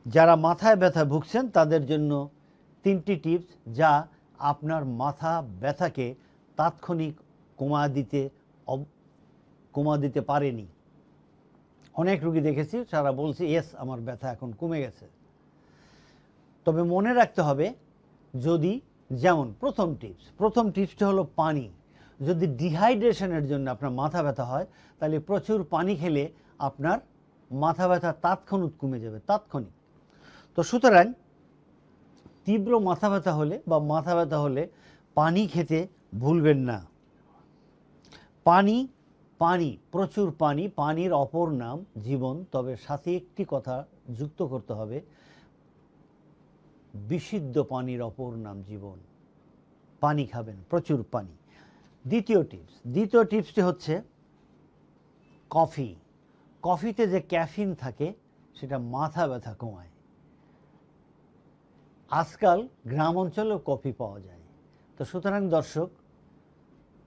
যারা মাথায় ব্যথা ভুগছেন তাদের জন্য 3টি টিপস যা আপনার মাথা ব্যথাকে তাৎক্ষণিক কমা দিতে পারেনি। অনেক রোগী দেখেছি তারা বলছে ইয়েস আমার ব্যথা এখন কমে গেছে। তবে মনে রাখতে হবে, যদি যেমন প্রথম টিপসটা হলো পানি। যদি ডিহাইড্রেশনের জন্য আপনার মাথা ব্যথা হয় তাহলে প্রচুর পানি খেলে আপনার মাথা ব্যথা তাৎক্ষণিক কমে যাবে, তাৎক্ষণিক। তো সুতরাং তীব্র মাথা ব্যথা হলে পানি খেতে ভুলবেন না। পানি প্রচুর পানি, পানির অপর নাম জীবন। তবে সাথে একটি কথা যুক্ত করতে হবে, বিশুদ্ধ পানির অপর নাম জীবন। পানি খাবেন, প্রচুর পানি। দ্বিতীয় টিপসটি হচ্ছে কফিতে যে ক্যাফিন থাকে সেটা মাথা ব্যথা কমায়। আজকাল গ্রাম অঞ্চলেও কফি পাওয়া যায়। তো সুতরাং দর্শক,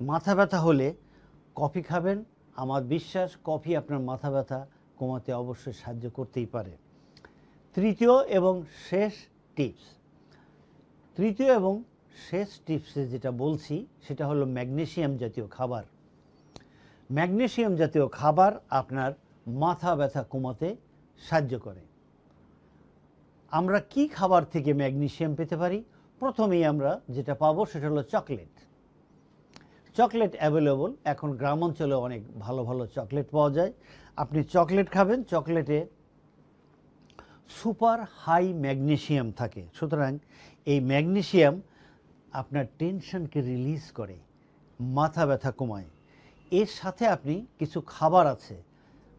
মাথা ব্যথা হলে কফি খাবেন। আমার বিশ্বাস কফি আপনার মাথা ব্যথা কমাতে অবশ্যই সাহায্য করতেই পারে। তৃতীয় এবং শেষ টিপসে যেটা বলছি সেটা হলো ম্যাগনেসিয়াম জাতীয় খাবার। ম্যাগনেসিয়াম জাতীয় খাবার আপনার মাথা ব্যথা কমাতে সাহায্য করে। আমরা কি খাবার থেকে ম্যাগনেসিয়াম পেতে পারি? প্রথমেই আমরা যেটা পাবো সেটা হলো চকলেট অ্যাভেলেবল। এখন গ্রাম অঞ্চলে অনেক ভালো ভালো চকলেট পাওয়া যায়। আপনি চকলেট খাবেন, চকলেটে সুপার হাই ম্যাগনেসিয়াম থাকে। সুতরাং এই ম্যাগনেসিয়াম আপনার টেনশনকে রিলিজ করে, মাথা ব্যথা কমায়। এর সাথে আপনি কিছু খাবার আছে,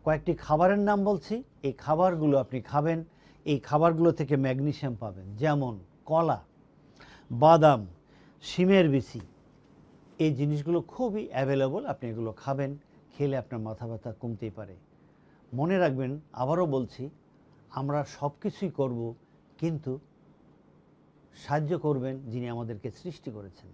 কয়েকটি খাবারের নাম বলছি, এই খাবারগুলো আপনি খাবেন। এই খাবারগুলো থেকে ম্যাগনেসিয়াম পাবেন, যেমন কলা, বাদাম, শিমের বিচি। এই জিনিসগুলো খুবই অ্যাভেলেবল, আপনি এগুলো খাবেন। খেলে আপনার মাথা ব্যথা কমতেই পারে। মনে রাখবেন, আবারও বলছি, আমরা সব কিছুই করব, কিন্তু সাহায্য করবেন যিনি আমাদেরকে সৃষ্টি করেছেন।